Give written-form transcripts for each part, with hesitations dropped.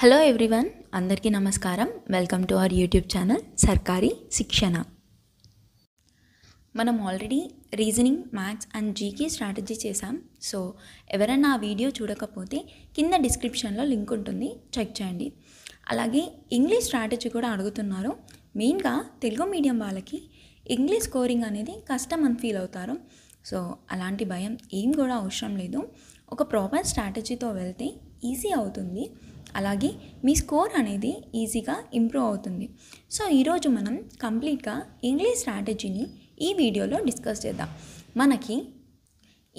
Hello everyone, అందరికీ నమస్కారం. Welcome to our YouTube channel సర్కారీ శిక్షణ. మనం already reasoning, maths and GK strategy చేసాం. సో ఎవరైనా ఆ వీడియో చూడకపోతే కింద డిస్క్రిప్షన్లో లింక్ ఉంటుంది, చెక్ చేయండి. అలాగే ఇంగ్లీష్ స్ట్రాటజీ కూడా అడుగుతున్నారు. మెయిన్గా తెలుగు మీడియం వాళ్ళకి ఇంగ్లీష్ స్కోరింగ్ అనేది కష్టం అని ఫీల్ అవుతారు. సో అలాంటి భయం ఏం కూడా అవసరం లేదు. ఒక ప్రాపర్ స్ట్రాటజీతో వెళ్తే ఈజీ అవుతుంది. అలాగే మీ స్కోర్ అనేది ఈజీగా ఇంప్రూవ్ అవుతుంది. సో ఈరోజు మనం కంప్లీట్గా ఇంగ్లీష్ స్ట్రాటజీని ఈ వీడియోలో డిస్కస్ చేద్దాం. మనకి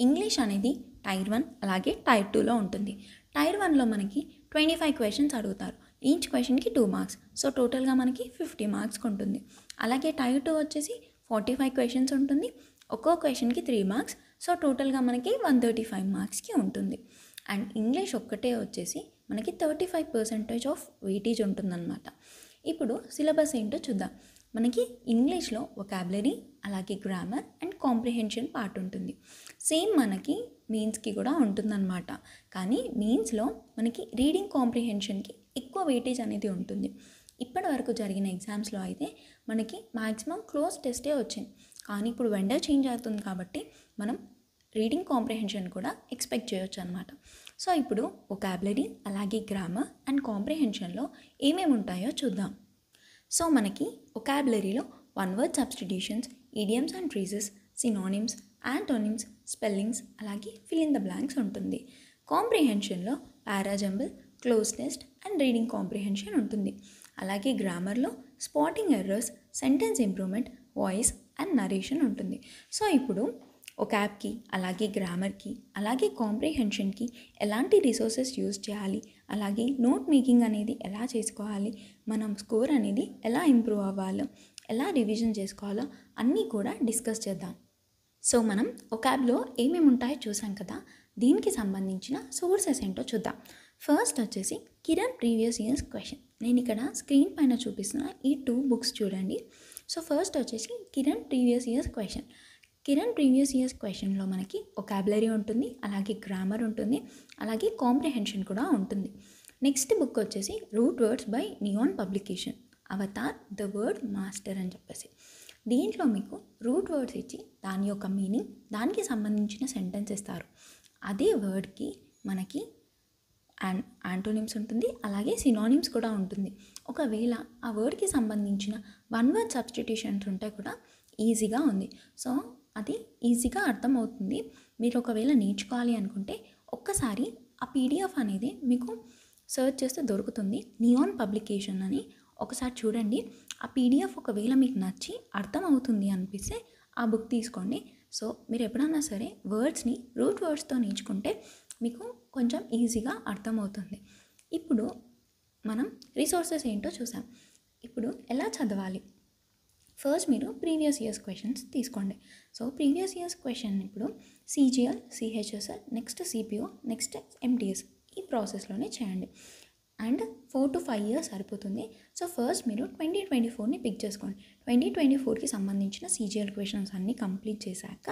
ఇంగ్లీష్ అనేది టైర్ 1 అలాగే టైర్ 2లో ఉంటుంది. టైర్ 1లో మనకి 25 క్వశ్చన్స్ అడుగుతారు. ఈచ్ క్వశ్చన్కి 2 మార్క్స్. సో టోటల్గా మనకి 50 మార్క్స్కి ఉంటుంది. అలాగే టైర్ 2 వచ్చేసి 45 క్వశ్చన్స్ ఉంటుంది. ఒక్కో క్వశ్చన్కి 3 మార్క్స్. సో టోటల్గా మనకి 135 మార్క్స్కి ఉంటుంది. అండ్ ఇంగ్లీష్ ఒక్కటే వచ్చేసి మనకి 35% ఆఫ్ వెయిటేజ్ ఉంటుందన్నమాట. ఇప్పుడు సిలబస్ ఏంటో చూద్దాం. మనకి ఇంగ్లీష్లో వొకాబులరీ, అలాగే గ్రామర్ అండ్ కాంప్రిహెన్షన్ పార్ట్ ఉంటుంది. సేమ్ మనకి మెయిన్స్కి కూడా ఉంటుందన్నమాట. కానీ మెయిన్స్లో మనకి రీడింగ్ కాంప్రిహెన్షన్కి ఎక్కువ వెయిటేజ్ అనేది ఉంటుంది. ఇప్పటి వరకు జరిగిన ఎగ్జామ్స్లో అయితే మనకి మ్యాక్సిమం క్లోజ్ టెస్టే వచ్చింది. కానీ ఇప్పుడు వెండర్ చేంజ్ అవుతుంది కాబట్టి మనం రీడింగ్ కాంప్రిహెన్షన్ కూడా ఎక్స్పెక్ట్ చేయొచ్చు అనమాట. సో ఇప్పుడు వొకాబులరీ, అలాగే గ్రామర్ అండ్ కాంప్రిహెన్షన్లో ఏమేమి ఉంటాయో చూద్దాం. సో మనకి వొకాబులరీలో 1 word substitutions, idioms and phrases, synonyms, antonyms, spellings, అలాగే ఫిల్ ఇన్ ద బ్లాంక్స్ ఉంటుంది. కాంప్రిహెన్షన్లో para jumble, cloze test and reading comprehension ఉంటుంది. అలాగే గ్రామర్లో spotting errors, sentence improvement, voice and narration ఉంటుంది. సో ఇప్పుడు వొకాబ్కి, అలాగే గ్రామర్కి, అలాగే కాంప్రిహెన్షన్కి ఎలాంటి రిసోర్సెస్ యూజ్ చేయాలి, అలాగే నోట్ మేకింగ్ అనేది ఎలా చేసుకోవాలి, మనం స్కోర్ అనేది ఎలా ఇంప్రూవ్ అవ్వాలో, ఎలా రివిజన్ చేసుకోవాలో అన్నీ కూడా డిస్కస్ చేద్దాం. సో మనం వొకాబ్లో ఏమేమి ఉంటాయో చూసాం కదా. దీనికి సంబంధించిన సోర్సెస్ ఏంటో చూద్దాం. ఫస్ట్ వచ్చేసి కిరణ్ ప్రీవియస్ ఇయర్స్ క్వశ్చన్. నేను ఇక్కడ స్క్రీన్ పైన చూపిస్తున్న ఈ 2 బుక్స్ చూడండి. సో ఫస్ట్ వచ్చేసి Kiran previous years question. Kiran previous years క్వశ్చన్లో మనకి వొకాబులరీ ఉంటుంది, అలాగే గ్రామర్ ఉంటుంది, అలాగే కాంప్రిహెన్షన్ కూడా ఉంటుంది. నెక్స్ట్ బుక్ వచ్చేసి root words by neon publication, Avatar the word master అని చెప్పేసి. దీంట్లో మీకు రూట్ వర్డ్స్ ఇచ్చి దాని యొక్క మీనింగ్, దానికి సంబంధించిన సెంటెన్స్ ఇస్తారు. అదే వర్డ్కి మనకి యాంటోనిమ్స్ ఉంటుంది, అలాగే సినోనిమ్స్ కూడా ఉంటుంది. ఒకవేళ ఆ వర్డ్కి సంబంధించిన 1 వర్డ్ సబ్స్టిట్యూషన్స్ ఉంటే కూడా ఈజీగా ఉంది. సో అది ఈజీగా అర్థమవుతుంది. మీరు ఒకవేళ నేర్చుకోవాలి అనుకుంటే ఒక్కసారి ఆ పీడిఎఫ్ అనేది మీకు సర్చ్ చేస్తే దొరుకుతుంది. నియాన్ పబ్లికేషన్ అని ఒకసారి చూడండి. ఆ పీడిఎఫ్ ఒకవేళ మీకు నచ్చి అర్థమవుతుంది అనిపిస్తే ఆ బుక్ తీసుకోండి. సో మీరు ఎప్పుడన్నా సరే వర్డ్స్ని రూట్ వర్డ్స్తో నేర్చుకుంటే మీకు కొంచెం ఈజీగా అర్థమవుతుంది. ఇప్పుడు మనం రిసోర్సెస్ ఏంటో చూసాం. ఇప్పుడు ఎలా చదవాలి? ఫస్ట్ మీరు ప్రీవియస్ ఇయర్స్ క్వశ్చన్స్ తీసుకోండి. సో ప్రీవియస్ ఇయర్స్ క్వశ్చన్ ఇప్పుడు CGL, CHSL, next CPO, next MTS, ఈ ప్రాసెస్లోనే చేయండి. అండ్ 4 to 5 ఇయర్స్ సరిపోతుంది. సో ఫస్ట్ మీరు 2024ని పిక్ చేసుకోండి. 2024కి సంబంధించిన సిజిఎల్ క్వశ్చన్స్ అన్నీ కంప్లీట్ చేశాక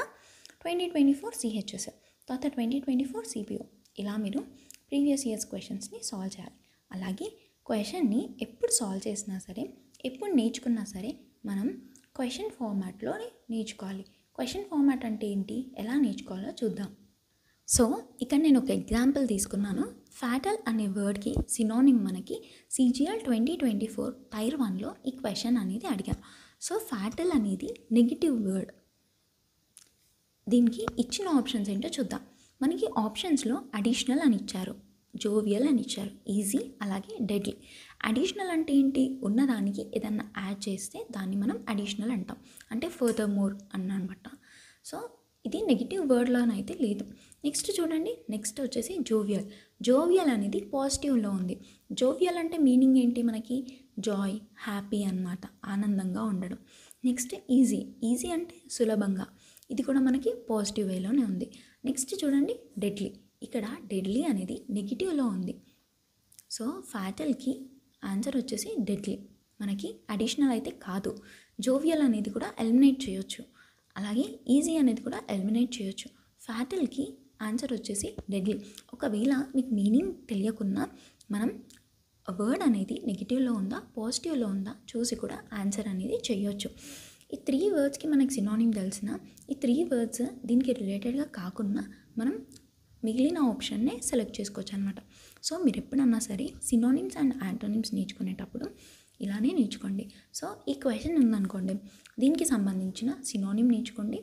2024 సిహెచ్ఎస్ఎల్, తర్వాత 2024 సిపిఓ, ఇలా మీరు ప్రీవియస్ ఇయర్స్ క్వశ్చన్స్ని సాల్వ్ చేయాలి. అలాగే క్వశ్చన్ని ఎప్పుడు సాల్వ్ చేసినా సరే, ఎప్పుడు నేర్చుకున్నా సరే మనం క్వశ్చన్ ఫార్మాట్లోనే నేర్చుకోవాలి. క్వశ్చన్ ఫార్మాట్ అంటే ఏంటి, ఎలా నేర్చుకోవాలో చూద్దాం. సో ఇక్కడ నేను ఒక ఎగ్జాంపుల్ తీసుకున్నాను. ఫ్యాటల్ అనే వర్డ్కి సినోనిమ్ మనకి సిజిఎల్ 2024 టైర్ 1లో ఈ క్వశ్చన్ అనేది అడిగారు. సో ఫ్యాటల్ అనేది నెగిటివ్ వర్డ్. దీనికి ఇచ్చిన ఆప్షన్స్ ఏంటో చూద్దాం. మనకి ఆప్షన్స్లో అడిషనల్ అని ఇచ్చారు, జోవియల్ అని ఇచ్చారు, ఈజీ, అలాగే డెడ్లీ. అడిషనల్ అంటే ఏంటి, ఉన్నదానికి ఏదన్నా యాడ్ చేస్తే దాన్ని మనం అడిషనల్ అంటాం, అంటే ఫర్దర్ మోర్ అన్నమాట. సో ఇది నెగిటివ్ వర్డ్లోనైతే లేదు. నెక్స్ట్ చూడండి, నెక్స్ట్ వచ్చేసి జోవియల్. జోవియల్ అనేది పాజిటివ్లో ఉంది. జోవియల్ అంటే మీనింగ్ ఏంటి, మనకి జాయ్, హ్యాపీ అన్నమాట, ఆనందంగా ఉండడం. Next easy. ఈజీ అంటే సులభంగా, ఇది కూడా మనకి పాజిటివ్ వేలోనే ఉంది. నెక్స్ట్ చూడండి డెడ్లీ. ఇక్కడ డెడ్లీ అనేది నెగిటివ్లో ఉంది. సో ఫ్యాటల్కి ఆన్సర్ వచ్చేసి డెడ్లీ, మనకి అడిషనల్ అయితే కాదు. జోవియల్ అనేది కూడా ఎలిమినేట్ చేయొచ్చు, అలాగే ఈజీ అనేది కూడా ఎలిమినేట్ చేయొచ్చు. ఫ్యాటల్కి ఆన్సర్ వచ్చేసి డెడ్లీ. ఒకవేళ మీకు మీనింగ్ తెలియకున్నా మనం వర్డ్ అనేది నెగిటివ్లో ఉందా పాజిటివ్లో ఉందా చూసి కూడా ఆన్సర్ అనేది చేయొచ్చు. ఈ 3 వర్డ్స్కి మనకి సినానిమ్ తెలిసిన ఈ 3 వర్డ్స్ దీనికి రిలేటెడ్గా కాకుండా మనం మిగిలిన ఆప్షన్నే సెలెక్ట్ చేసుకోవచ్చు అనమాట. సో మీరు ఎప్పుడన్నా సరే సినానిమ్స్ అండ్ యాంటోనిమ్స్ నేర్చుకునేటప్పుడు ఇలానే నేర్చుకోండి. సో ఈ క్వశ్చన్ ఉందనుకోండి, దీనికి సంబంధించిన సినానిమ్ నేర్చుకోండి,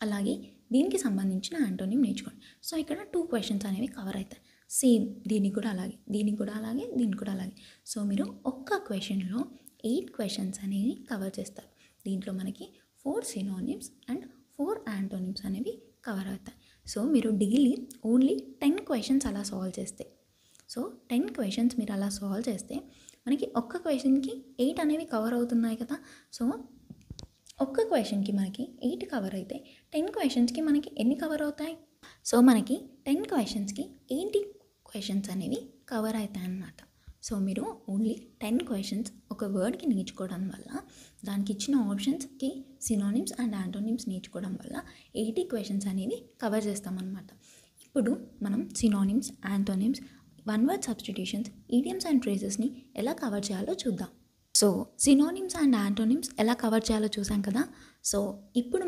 అలాగే దీనికి సంబంధించిన యాంటోనిమ్ నేర్చుకోండి. సో ఇక్కడ 2 క్వశ్చన్స్ అనేవి కవర్ అవుతాయి. సేమ్ దీనికి కూడా అలాగే, దీనికి కూడా అలాగే, దీనికి కూడా అలాగే. సో మీరు ఒక్క క్వశ్చన్లో 8 క్వశ్చన్స్ అనేవి కవర్ చేస్తారు. దీంట్లో మనకి 4 సినానిమ్స్ అండ్ 4 యాంటోనిమ్స్ అనేవి కవర్ అవుతాయి. సో మీరు డైలీ ఓన్లీ 10 క్వశ్చన్స్ అలా సాల్వ్ చేస్తే, సో 10 క్వశ్చన్స్ మీరు అలా సాల్వ్ చేస్తే మనకి ఒక్క క్వశ్చన్కి 8 అనేవి కవర్ అవుతున్నాయి కదా. సో ఒక్క క్వశ్చన్కి మనకి 8 కవర్ అయితే 10 క్వశ్చన్స్కి మనకి ఎన్ని కవర్ అవుతాయి? సో మనకి 10 క్వశ్చన్స్కి 80 క్వశ్చన్స్ అనేవి కవర్ అవుతాయి అన్నమాట. సో మీరు ఓన్లీ 10 క్వశ్చన్స్ ఒక వర్డ్కి నేర్చుకోవడం వల్ల, దానికి ఇచ్చిన ఆప్షన్స్కి సినానిమ్స్ అండ్ యాంటోనిమ్స్ నేర్చుకోవడం వల్ల 80 క్వశ్చన్స్ అనేవి కవర్ చేస్తామన్నమాట. ఇప్పుడు మనం synonyms, antonyms, one word substitutions, idioms and ఫ్రేజెస్ని ఎలా కవర్ చేయాలో చూద్దాం. సో సినానిమ్స్ అండ్ యాంటోనిమ్స్ ఎలా కవర్ చేయాలో చూసాం కదా. సో ఇప్పుడు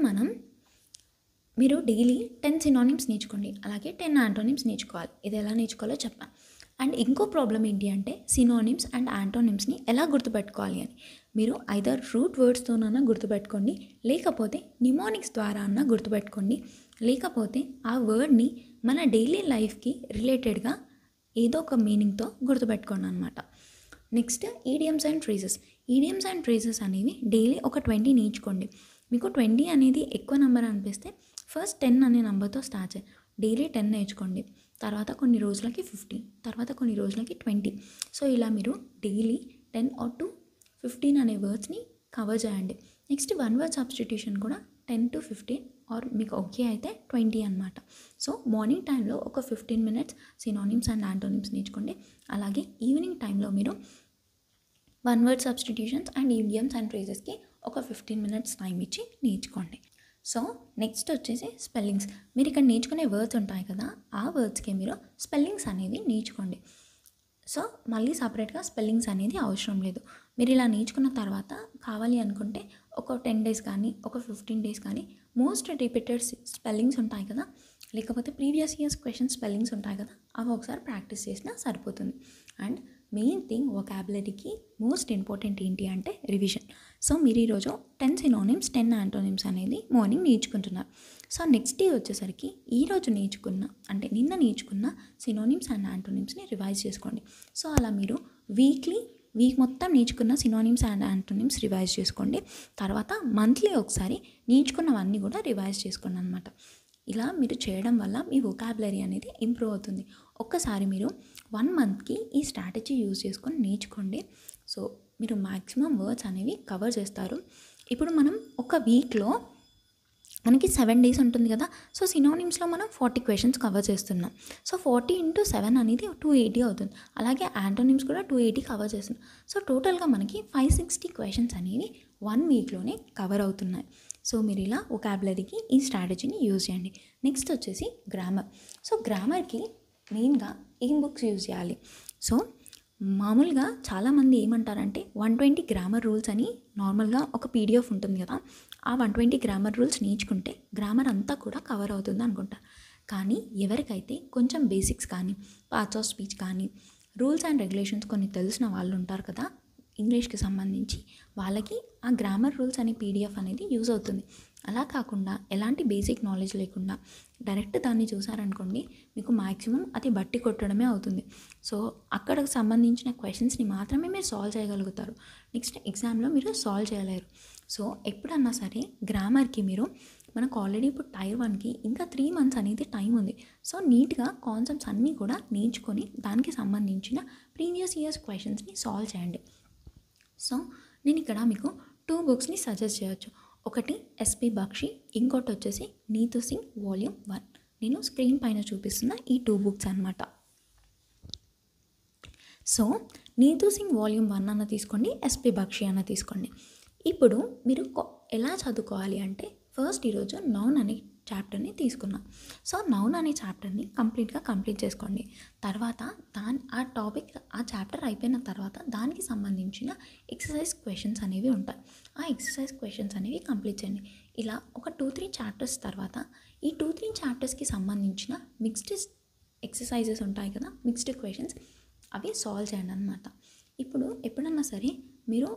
మీరు డైలీ 10 సినానిమ్స్ నేర్చుకోండి, అలాగే 10 యాంటోనిమ్స్ నేర్చుకోవాలి. ఇది ఎలా నేర్చుకోవాలో చెప్పాను. అండ్ ఇంకో ప్రాబ్లం ఏంటి అంటే సినానిమ్స్ అండ్ యాంటోనిమ్స్ని ఎలా గుర్తుపెట్టుకోవాలి అని. మీరు ఐదర్ రూట్ వర్డ్స్తోనన్నా గుర్తుపెట్టుకోండి, లేకపోతే నిమోనిక్స్ ద్వారా అన్నా గుర్తుపెట్టుకోండి, లేకపోతే ఆ వర్డ్ని మన డైలీ లైఫ్కి రిలేటెడ్గా ఏదో ఒక మీనింగ్తో గుర్తుపెట్టుకోండి అనమాట. Next idioms and phrases. Idioms and phrases అనేవి డైలీ ఒక 20 నేర్చుకోండి. మీకు 20 అనేది ఎక్కువ నెంబర్ అనిపిస్తే ఫస్ట్ 10 అనే నెంబర్తో స్టార్ట్ చేయండి. డైలీ 10 నేర్చుకోండి, తర్వాత కొన్ని రోజులకి 15, తర్వాత కొన్ని రోజులకి 20. సో ఇలా మీరు డైలీ 10 or 15 అనే వర్డ్స్ని కవర్ చేయండి. నెక్స్ట్ వన్ వర్డ్ సబ్స్టిట్యూషన్ కూడా 10 to 15 ఆర్ మీకు ఓకే అయితే 20 అనమాట. సో మార్నింగ్ టైంలో ఒక 15 minutes సినానిమ్స్ అండ్ యాంటోనిమ్స్ నేర్చుకోండి, అలాగే ఈవినింగ్ టైంలో మీరు one word substitutions and idioms and ఫ్రేజెస్కి ఒక 15 minutes టైం ఇచ్చి నేర్చుకోండి. సో నెక్స్ట్ వచ్చేసి స్పెల్లింగ్స్. మీరు ఇక్కడ నేర్చుకునే వర్డ్స్ ఉంటాయి కదా, ఆ వర్డ్స్కి మీరు స్పెల్లింగ్స్ అనేవి నేర్చుకోండి. సో మళ్ళీ సపరేట్గా స్పెల్లింగ్స్ అనేది అవసరం లేదు. మీరు ఇలా నేర్చుకున్న తర్వాత కావాలి అనుకుంటే ఒక 10 days కానీ ఒక 15 days కానీ మోస్ట్ రిపీటెడ్ స్పెల్లింగ్స్ ఉంటాయి కదా, లేకపోతే ప్రీవియస్ ఇయర్స్ క్వశ్చన్ స్పెల్లింగ్స్ ఉంటాయి కదా, అవి ఒకసారి ప్రాక్టీస్ చేసినా సరిపోతుంది. అండ్ మెయిన్ థింగ్ వొకాబులరీకి మోస్ట్ ఇంపార్టెంట్ ఏంటి అంటే రివిజన్. సో మీరు ఈరోజు 10 సినానిమ్స్ 10 యాంటోనిమ్స్ అనేది మార్నింగ్ నేర్చుకుంటున్నారు. సో నెక్స్ట్ డే వచ్చేసరికి ఈరోజు నేర్చుకున్న అంటే నిన్న నేర్చుకున్న సినానిమ్స్ అండ్ యాంటోనిమ్స్ని రివైజ్ చేసుకోండి. సో అలా మీరు వీక్ మొత్తం నేర్చుకున్న సినానిమ్స్ అండ్ యాంటోనిమ్స్ రివైజ్ చేసుకోండి. తర్వాత మంత్లీ ఒకసారి నేర్చుకున్నవన్నీ కూడా రివైజ్ చేసుకోండి అనమాట. ఇలా మీరు చేయడం వల్ల మీ వొకాబులరీ అనేది ఇంప్రూవ్ అవుతుంది. ఒక్కసారి మీరు 1 monthకి ఈ స్ట్రాటజీ యూజ్ చేసుకొని నేర్చుకోండి. సో మీరు మ్యాక్సిమం వర్డ్స్ అనేవి కవర్ చేస్తారు. ఇప్పుడు మనం ఒక వీక్లో మనకి 7 days ఉంటుంది కదా. సో సినానిమ్స్లో మనం 40 questions కవర్ చేస్తున్నాం. సో 40 into 7 అనేది 280 అవుతుంది. అలాగే యాంటోనిమ్స్ కూడా 280 కవర్ చేస్తున్నాం. సో టోటల్గా మనకి 560 questions అనేవి 1 weekలోనే కవర్ అవుతున్నాయి. సో మీరు ఇలా వొకాబులరీకి ఈ స్ట్రాటజీని యూజ్ చేయండి. నెక్స్ట్ వచ్చేసి గ్రామర్. సో గ్రామర్కి మెయిన్గా ఏం బుక్స్ యూజ్ చేయాలి? సో మామూలుగా చాలామంది ఏమంటారంటే 120 గ్రామర్ రూల్స్ అని నార్మల్గా ఒక PDF ఉంటుంది కదా, ఆ 120 గ్రామర్ రూల్స్ నేర్చుకుంటే గ్రామర్ అంతా కూడా కవర్ అవుతుంది అనుకుంటారు. కానీ ఎవరికైతే కొంచెం బేసిక్స్ కానీ పార్ట్స్ ఆఫ్ స్పీచ్ కానీ రూల్స్ అండ్ రెగ్యులేషన్స్ కొన్ని తెలిసిన వాళ్ళు ఉంటారు కదా ఇంగ్లీష్కి సంబంధించి, వాళ్ళకి ఆ గ్రామర్ రూల్స్ అనే PDF అనేది యూజ్ అవుతుంది. అలా కాకుండా ఎలాంటి బేసిక్ నాలెడ్జ్ లేకుండా డైరెక్ట్ దాన్ని చూసారనుకోండి, మీకు మ్యాక్సిమం అది బట్టి కొట్టడమే అవుతుంది. సో అక్కడికి సంబంధించిన క్వశ్చన్స్ని మాత్రమే మీరు సాల్వ్ చేయగలుగుతారు. నెక్స్ట్ ఎగ్జామ్లో మీరు సాల్వ్ చేయలేరు. సో ఎప్పుడన్నా సరే గ్రామర్కి మీరు మనకు ఆల్రెడీ ఇప్పుడు Tier 1కి ఇంకా 3 months అనేది టైం ఉంది. సో నీట్గా కాన్సెప్ట్స్ అన్నీ కూడా నేర్చుకొని దానికి సంబంధించిన ప్రీవియస్ ఇయర్స్ క్వశ్చన్స్ని సాల్వ్ చేయండి. సో నేను ఇక్కడ మీకు 2 booksని సజెస్ట్ చేయొచ్చు. ఒకటి SP బక్షి, ఇంకోటి వచ్చేసి నీతు సింగ్ Volume 1. నేను స్క్రీన్ పైన చూపిస్తున్న ఈ 2 books అనమాట. సో నీతు సింగ్ Volume 1 అన్న తీసుకోండి, SP బక్షి అన్న తీసుకోండి. ఇప్పుడు మీరు ఎలా చదువుకోవాలి అంటే ఫస్ట్ ఈరోజు నౌన్ అనే చాప్టర్ని తీసుకున్నా. సో నౌన్ అనే చాప్టర్ని కంప్లీట్ చేసుకోండి. తర్వాత ఆ చాప్టర్ అయిపోయిన తర్వాత దానికి సంబంధించిన ఎక్సర్సైజ్ క్వశ్చన్స్ అనేవి ఉంటాయి. ఆ ఎక్సర్సైజ్ క్వశ్చన్స్ అనేవి కంప్లీట్ చేయండి. ఇలా ఒక 2-3 చాప్టర్స్ తర్వాత ఈ 2-3 చాప్టర్స్కి సంబంధించిన మిక్స్డ్ ఎక్సర్సైజెస్ ఉంటాయి కదా, మిక్స్డ్ క్వశ్చన్స్, అవి సాల్వ్ చేయండి అనమాట. ఇప్పుడు ఎప్పుడన్నా సరే మీరు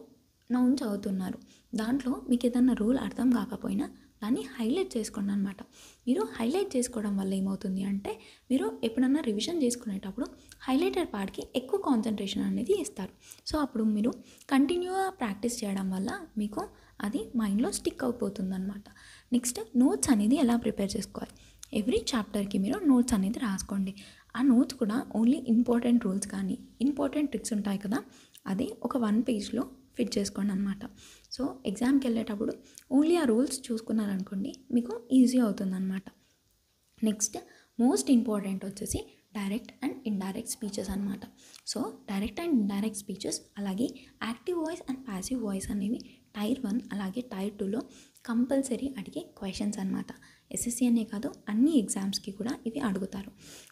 నౌన్ చదువుతున్నారు, దాంట్లో మీకు ఏదన్నా రూల్ అర్థం కాకపోయినా దాన్ని హైలైట్ చేసుకోండి అనమాట. మీరు హైలైట్ చేసుకోవడం వల్ల ఏమవుతుంది అంటే మీరు ఎప్పుడన్నా రివిజన్ చేసుకునేటప్పుడు హైలైటెడ్ పార్ట్కి ఎక్కువ కాన్సన్ట్రేషన్ అనేది ఇస్తారు. సో అప్పుడు మీరు కంటిన్యూగా ప్రాక్టీస్ చేయడం వల్ల మీకు అది మైండ్లో స్టిక్ అయిపోతుంది అనమాట. నెక్స్ట్ నోట్స్ అనేది ఎలా ప్రిపేర్ చేసుకోవాలి. ఎవ్రీ చాప్టర్కి మీరు నోట్స్ అనేది రాసుకోండి. ఆ నోట్స్ కూడా ఓన్లీ ఇంపార్టెంట్ రూల్స్ కానీ ఇంపార్టెంట్ ట్రిక్స్ ఉంటాయి కదా, అది ఒక 1 పేజ్లో ఫిట్ చేసుకోండి అనమాట. సో ఎగ్జామ్కి వెళ్ళేటప్పుడు ఓన్లీ ఆ రూల్స్ చూసుకున్నారనుకోండి మీకు ఈజీ అవుతుందన్నమాట. నెక్స్ట్ మోస్ట్ ఇంపార్టెంట్ వచ్చేసి డైరెక్ట్ అండ్ ఇండైరెక్ట్ స్పీచెస్ అనమాట. So direct and indirect speeches అలాగే active voice and passive voice అనేవి టైర్ 1 అలాగే టైర్ 2లో కంపల్సరీ అడిగే క్వశ్చన్స్ అనమాట. ఎస్ఎస్సి అనే కాదు, అన్ని ఎగ్జామ్స్కి కూడా ఇవి అడుగుతారు.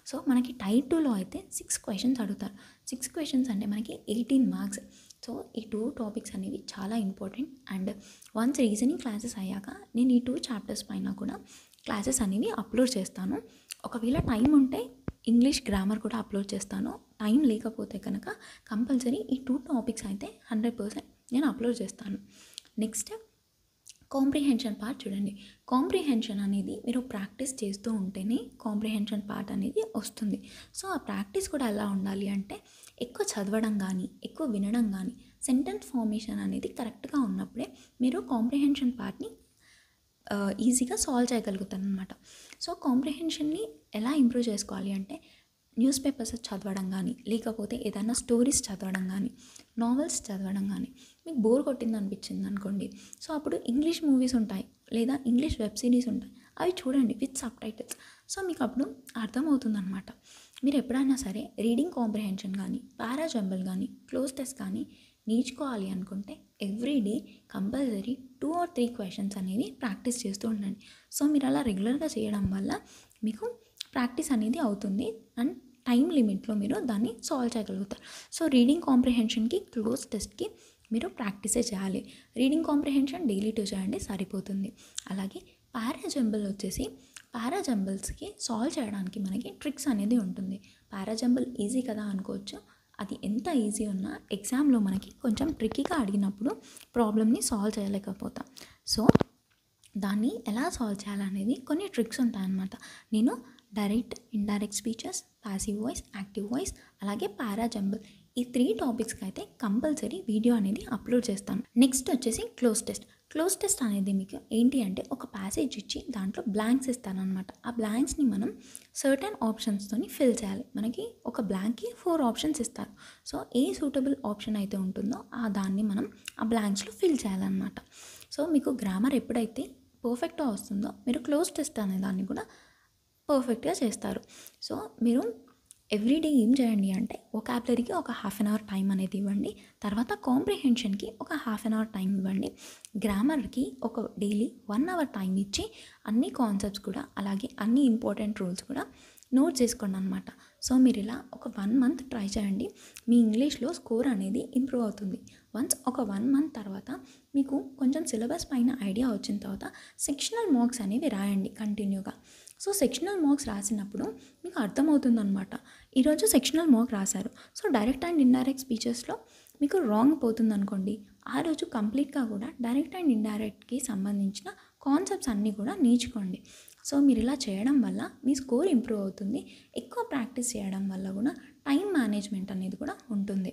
సో మనకి టైర్ 2లో అయితే 6 క్వశ్చన్స్ అడుగుతారు. 6 క్వశ్చన్స్ అంటే మనకి 18 మార్క్స్. సో ఈ 2 టాపిక్స్ అనేవి చాలా important. And once reasoning classes అయ్యాక నేను ఈ 2 చాప్టర్స్ పైన కూడా క్లాసెస్ అనేవి అప్లోడ్ చేస్తాను. ఒకవేళ టైం ఉంటే ఇంగ్లీష్ గ్రామర్ కూడా అప్లోడ్ చేస్తాను. టైం లేకపోతే కనుక కంపల్సరీ ఈ 2 టాపిక్స్ అయితే 100% నేను అప్లోడ్ చేస్తాను. నెక్స్ట్ కాంప్రిహెన్షన్ పార్ట్ చూడండి. కాంప్రిహెన్షన్ అనేది మీరు ప్రాక్టీస్ చేస్తూ ఉంటేనే కాంప్రిహెన్షన్ పార్ట్ అనేది వస్తుంది. సో ఆ ప్రాక్టీస్ కూడా ఎలా ఉండాలి అంటే ఎక్కువ చదవడం కానీ ఎక్కువ వినడం కానీ సెంటెన్స్ ఫార్మేషన్ అనేది కరెక్ట్గా ఉన్నప్పుడే మీరు కాంప్రిహెన్షన్ పార్ట్ని ఈజీగా సాల్వ్ చేయగలుగుతారు అనమాట. సో కాంప్రిహెన్షన్ని ఎలా ఇంప్రూవ్ చేసుకోవాలి అంటే న్యూస్ పేపర్స్ చదవడం కానీ లేకపోతే ఏదైనా స్టోరీస్ చదవడం కానీ నావెల్స్ చదవడం కానీ మీకు బోర్ కొట్టింది అనిపించింది అనుకోండి, సో అప్పుడు ఇంగ్లీష్ మూవీస్ ఉంటాయి లేదా ఇంగ్లీష్ వెబ్ సిరీస్ ఉంటాయి, అవి చూడండి విత్ సబ్ టైటిల్స్. సో మీకు అప్పుడు అర్థమవుతుంది అనమాట. మీరు ఎప్పుడైనా సరే రీడింగ్ కాంప్రిహెన్షన్ కానీ పారాజంబల్ కానీ క్లోజ్ టెస్ట్ కానీ నేర్చుకోవాలి అనుకుంటే ఎవ్రీడే కంపల్సరీ 2 or 3 క్వశ్చన్స్ అనేవి ప్రాక్టీస్ చేస్తూ ఉండండి. సో మీరు అలా రెగ్యులర్గా చేయడం వల్ల మీకు ప్రాక్టీస్ అనేది అవుతుంది అండ్ టైం లిమిట్లో మీరు దాన్ని సాల్వ్ చేయగలుగుతారు. సో రీడింగ్ కాంప్రిహెన్షన్కి క్లోజ్ టెస్ట్కి మీరు ప్రాక్టీసే చేయాలి. రీడింగ్ కాంప్రిహెన్షన్ డైలీ 2 చేయండి సరిపోతుంది. అలాగే పారాజంబల్ వచ్చేసి పారాజంబల్స్కి సాల్వ్ చేయడానికి మనకి ట్రిక్స్ అనేది ఉంటుంది. పారాజంబల్ ఈజీ కదా అనుకోవచ్చు, అది ఎంత ఈజీ ఉన్నా ఎగ్జామ్లో మనకి కొంచెం ట్రిక్కీగా అడిగినప్పుడు ప్రాబ్లమ్ని సాల్వ్ చేయలేకపోతాం. సో దాన్ని ఎలా సాల్వ్ చేయాలనేది కొన్ని ట్రిక్స్ ఉంటాయన్నమాట. నేను direct indirect speeches, passive voice, active voice అలాగే పారాజంబల్ ఈ 3 టాపిక్స్కి అయితే కంపల్సరీ వీడియో అనేది అప్లోడ్ చేస్తాను. నెక్స్ట్ వచ్చేసి క్లోజ్ టెస్ట్. క్లోజ్ టెస్ట్ అనేది మీకు ఏంటి అంటే ఒక ప్యాసేజ్ ఇచ్చి దాంట్లో బ్లాంక్స్ ఇస్తానమాట. ఆ బ్లాంక్స్ని మనం సర్టెన్ ఆప్షన్స్తోని ఫిల్ చేయాలి. మనకి ఒక బ్లాంక్కి 4 ఆప్షన్స్ ఇస్తారు. సో ఏ సూటబుల్ ఆప్షన్ అయితే ఉంటుందో దాన్ని మనం ఆ బ్లాంక్స్లో ఫిల్ చేయాలన్నమాట. సో మీకు గ్రామర్ ఎప్పుడైతే పర్ఫెక్ట్గా వస్తుందో మీరు క్లోజ్ టెస్ట్ అనే దాన్ని కూడా పర్ఫెక్ట్గా చేస్తారు. సో మీరు ఎవ్రీడే ఏం చేయండి అంటే వొకాబులరీకి ఒక 1/2 అవర్ టైం అనేది ఇవ్వండి. తర్వాత కాంప్రిహెన్షన్కి ఒక 1/2 అవర్ టైం ఇవ్వండి. గ్రామర్కి ఒక డైలీ 1 అవర్ టైం ఇచ్చి అన్ని కాన్సెప్ట్స్ కూడా అలాగే అన్ని ఇంపార్టెంట్ రూల్స్ కూడా నోట్ చేసుకోండి అనమాట. సో మీరు ఇలా ఒక 1 మంత్ ట్రై చేయండి. మీ ఇంగ్లీష్లో స్కోర్ అనేది ఇంప్రూవ్ అవుతుంది. వన్స్ ఒక 1 మంత్ తర్వాత మీకు కొంచెం సిలబస్ పైన ఐడియా వచ్చిన తర్వాత సెక్షనల్ మార్క్స్ అనేవి రాయండి కంటిన్యూగా. సో సెక్షనల్ మార్క్స్ రాసినప్పుడు మీకు అర్థమవుతుందన్నమాట. ఈరోజు సెక్షనల్ మార్క్ రాశారు, సో డైరెక్ట్ అండ్ ఇండైరెక్ట్ స్పీచెస్లో మీకు రాంగ్ పోతుంది అనుకోండి, ఆ రోజు కంప్లీట్గా కూడా డైరెక్ట్ అండ్ ఇండైరెక్ట్కి సంబంధించిన కాన్సెప్ట్స్ అన్నీ కూడా నేర్చుకోండి. సో మీరు ఇలా చేయడం వల్ల మీ స్కోర్ ఇంప్రూవ్ అవుతుంది. ఎక్కువ ప్రాక్టీస్ చేయడం వల్ల కూడా టైం మేనేజ్మెంట్ అనేది కూడా ఉంటుంది.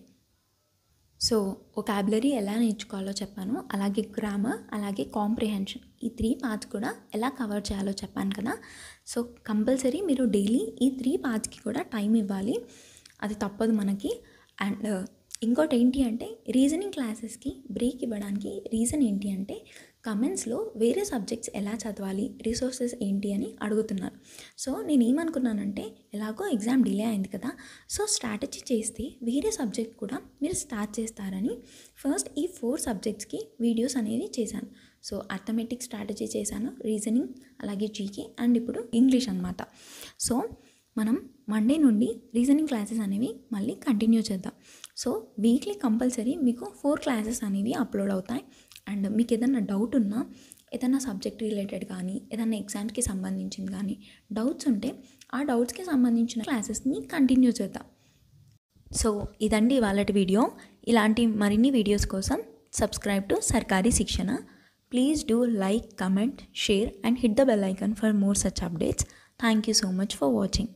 సో వొకాబులరీ ఎలా నేర్చుకోవాలో చెప్పాను, అలాగే గ్రామర్ అలాగే కాంప్రిహెన్షన్ ఈ 3 పార్ట్స్ కూడా ఎలా కవర్ చేయాలో చెప్పాను కదా. సో కంపల్సరీ మీరు డైలీ ఈ 3 పార్ట్స్కి కూడా టైం ఇవ్వాలి, అది తప్పదు మనకి. అండ్ ఇంకోటి ఏంటి అంటే రీజనింగ్ క్లాసెస్కి బ్రేక్ ఇవ్వడానికి రీజన్ ఏంటి అంటే కమెంట్స్లో వేరే సబ్జెక్ట్స్ ఎలా చదవాలి, రిసోర్సెస్ ఏంటి అని అడుగుతున్నారు. సో నేను ఏమనుకున్నానంటే ఎలాగో ఎగ్జామ్ డిలే అయింది కదా, సో స్ట్రాటజీ చేస్తే వేరే సబ్జెక్ట్ కూడా మీరు స్టార్ట్ చేస్తారని ఫస్ట్ ఈ 4 సబ్జెక్ట్స్కి వీడియోస్ అనేది చేశాను. సో అర్థమెటిక్ స్ట్రాటజీ చేశాను, రీజనింగ్, అలాగే జీకే అండ్ ఇప్పుడు ఇంగ్లీష్ అనమాట. సో మనం మండే నుండి రీజనింగ్ క్లాసెస్ అనేవి మళ్ళీ కంటిన్యూ చేద్దాం. సో వీక్లీ కంపల్సరీ మీకు 4 క్లాసెస్ అనేవి అప్లోడ్ అవుతాయి. అండ్ మీకు ఏదైనా డౌట్ ఉన్నా, ఏదైనా సబ్జెక్ట్ రిలేటెడ్ కానీ, ఏదైనా ఎగ్జామ్స్కి సంబంధించింది కానీ డౌట్స్ ఉంటే ఆ డౌట్స్కి సంబంధించిన క్లాసెస్ని కంటిన్యూ చేద్దాం. సో ఇదండి ఇవాళటి వీడియో. ఇలాంటి మరిన్ని వీడియోస్ కోసం సబ్స్క్రైబ్ టు సర్కారీ శిక్షణ. Please do like, comment, share and hit the bell icon for more such updates. Thank you so much for watching.